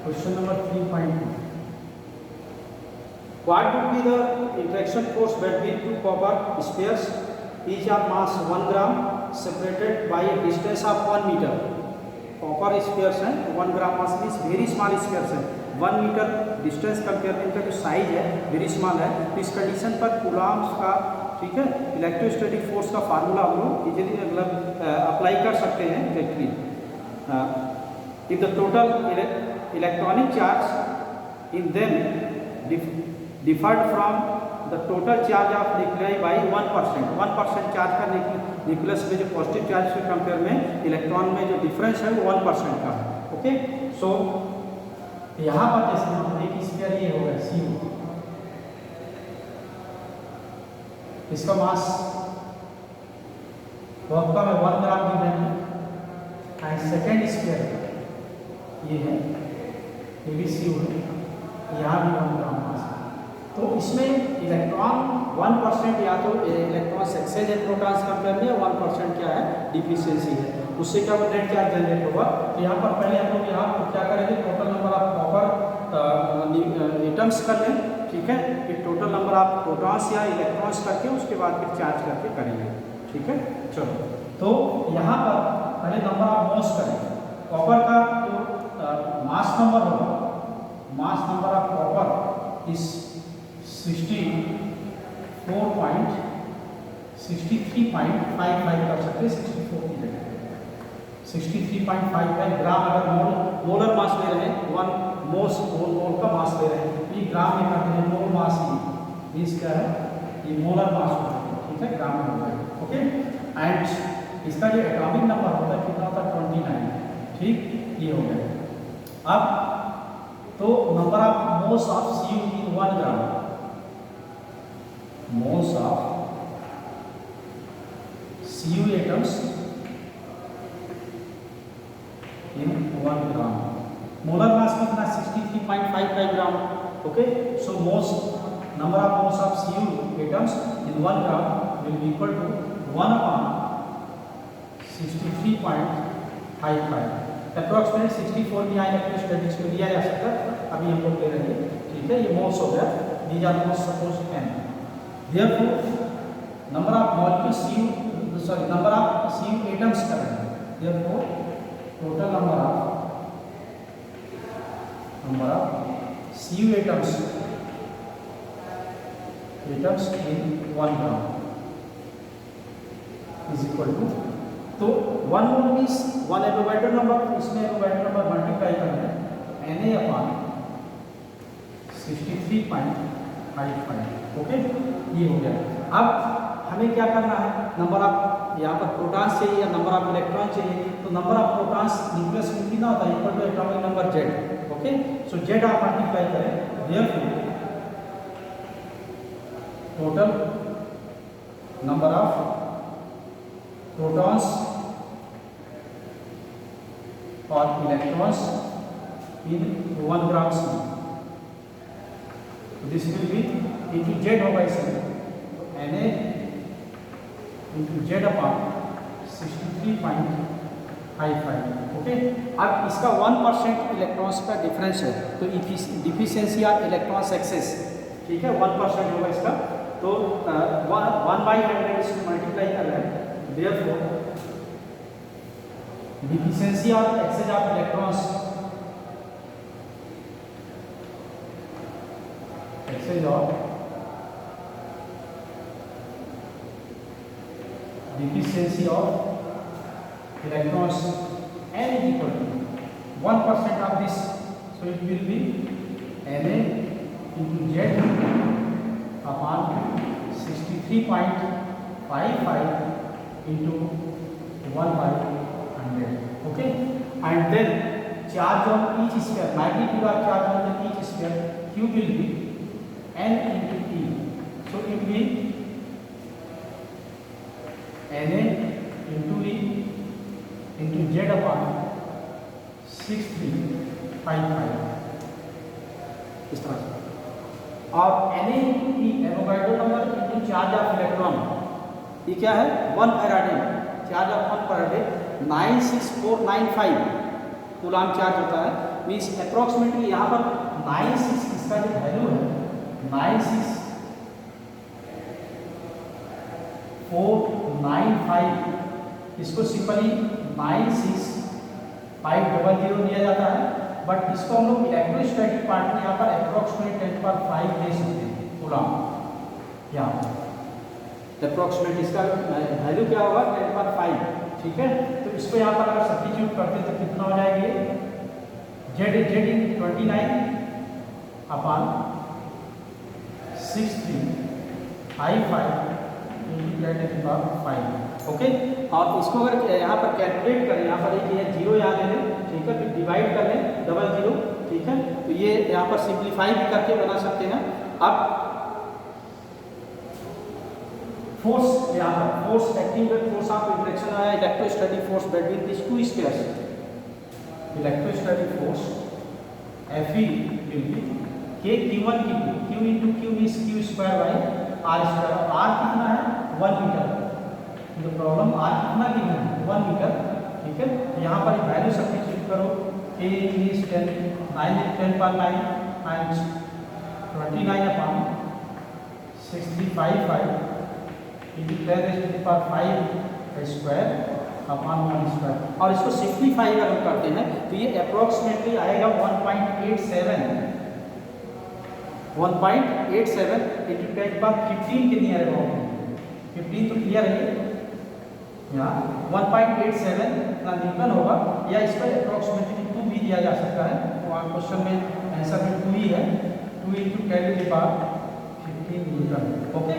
Question number 3.2. What would be the interaction force between two copper spheres, each of mass 1 gram, separated by a distance of 1 meter? Copper spheres हैं, 1 gram mass means very small spheres हैं, 1 metre distance compare में इनका जो size है very small है। तो इस condition पर कूलम्ब्स का, ठीक है, इलेक्ट्रोस्टैटिक फोर्स का फार्मूला हम लोग इजीली मतलब अप्लाई कर सकते हैं directly. If the total electronic charge in them deferred from the total charge of nuclei by 1% charge का न्यूक्लियस में जो पॉजिटिव चार्ज के कंपेयर में इलेक्ट्रॉन में जो डिफरेंस है वो 1% का है। ओके, सो यहाँ पर जैसे एक स्फीयर ये होगा CO, इसका मास बहुत कम है, 1 ग्राम की वैल्यू। एंड सेकेंड स्फीयर ये है, ये भी CO है, यहाँ भी 1 ग्राम मास है। तो इसमें इलेक्ट्रॉन 1% या तो इलेक्ट्रॉन एक्सचेंज है प्रोटॉन्स कंपेयर में, 1% क्या है डिफिशियंसी है, उससे क्या नेट चार्ज जनरेट होगा। तो यहाँ पर पहले हम लोग यहाँ पर क्या करेंगे, total number of copper atoms कर लें, ठीक है, फिर टोटल नंबर ऑफ प्रोटॉन्स या इलेक्ट्रॉन्स करके उसके बाद फिर चार्ज करके करेंगे, ठीक है। चलो, तो यहाँ पर पहले नंबर ऑफ मोल्स करेंगे। कॉपर का जो मास नंबर होगा, मास नंबर ऑफ कॉपर इस 63.55 कर सकते हैं, 64 की जगह 63.55 ग्राम। अगर मोलर मास ले रहे हैं, 1 मोल का मास ले रहे हैं, ये ग्राम में करते हैं, मोल मास ही क्या है, ये मोलर मास होता है, ठीक है, ग्राम में होता है। ओके, एंड इसका जो एटॉमिक नंबर होता है कितना होता है, 29, ठीक, ये हो गया। अब तो number of moles of CU in 1 gram, moles of CU atoms in 1 gram. Molar mass कितना 63.55 gram. Okay, so moles, number of moles of CU atoms in 1 gram will be equal to 1/63.55। Approximate 64 भी आएगा, statistics में लिया जा सकता है, अभी हम लोग ले रहे हैं, ठीक है। ये मोल्स हो गया, these are moles suppose n। Therefore, number of molecules number of CU atoms करेंगे। Therefore, total number of CU atoms in 1 gram is equal to, तो 1 मोल मीन्स 1 एवोगैड्रो नंबर, इसमें एवोगैड्रो नंबर मल्टीप्लाई करना है Na/63.55। Okay, ये हो गया। अब हमें क्या करना है, नंबर ऑफ यहाँ पर प्रोटॉन्स चाहिए या नंबर ऑफ इलेक्ट्रॉन चाहिए, तो नंबर ऑफ प्रोटॉन्स न्यूक्लियस में कितना होता है, equal to atomic number Z। Okay, so Z आप मल्टीप्लाई करें, therefore total number of protons और electrons in 1 gram C, this will be into Z होगा इसमें, तो Na into Z upon 63.55। Okay, अब इसका 1% इलेक्ट्रॉन्स का डिफरेंस है, तो डिफिशियंसी ऑफ इलेक्ट्रॉन्स एक्सेस, ठीक है, 1% होगा इसका। तो 1/100 इसको मल्टीप्लाई कर रहे हैं, therefore deficiency of excess of electrons, exchange of deficiency of electrons n is equal to 1% of this, so it will be Na into Z upon 63.55 into 1/100। okay, and then charge on each sphere, magnitude of charge on each sphere, Q will be n into E, so it will be Na into E into Z upon 6355 इस तरह से। और Na into E Avogadro number into charge of electron, ये क्या है, 1 Faraday, charge of 1 Faraday 96495 coulomb charge होता है। Means approximately यहाँ पर 96 इसका जो वैल्यू है 96495, इसको सिंपली 96500 दिया जाता है। बट इसको हम लोग इलेक्ट्रोस्टैटिक पार्ट में यहाँ पर अप्रॉक्सीमेट 10⁵ दे सकते हैं कूलाम। यहाँ अप्रॉक्सीमेट इसका वैल्यू क्या होगा 10⁵, ठीक है। तो इसको यहाँ पर अगर सब्स्टिट्यूट करते तो कितना हो जाएगी, जेड इन 29/6355 ओके। और इसको अगर यहाँ पर कैलकुलेट करें, यहाँ पर एक ये जीरो यहाँ ले लें, ठीक है, फिर डिवाइड कर लें 00, ठीक है। तो ये यहाँ पर सिंप्लीफाई भी करके बना सकते हैं। अब फोर्स, यहाँ पर force acting force of interaction आया electrostatic force between this two spheres. Electrostatic force Fe will be K Q1 Q2, Q into Q is Q square by R square। R कितना है 1 मीटर, तो problem R कितना given है 1 metre, ठीक है। तो यहाँ पर वैल्यू सब्स्टिट्यूट करो, K is 10 10⁵ times 29/6355 into 10⁵ square upon 1 square. और इसको सिंप्लीफाई अगर हम करते हैं तो ये अप्रॉक्सीमेटली आएगा 1.87 इंटू 10⁻15 के नियर अबाउट। 15 तो क्लियर है, यहाँ 1.87 इतना न्यूटन होगा, या इस पर अप्रॉक्सीमेटली 2 भी दिया जा सकता है। तो आप क्वेश्चन में आंसर में 2 ही है, 2 इंटू 10⁻15 न्यूटन, ओके।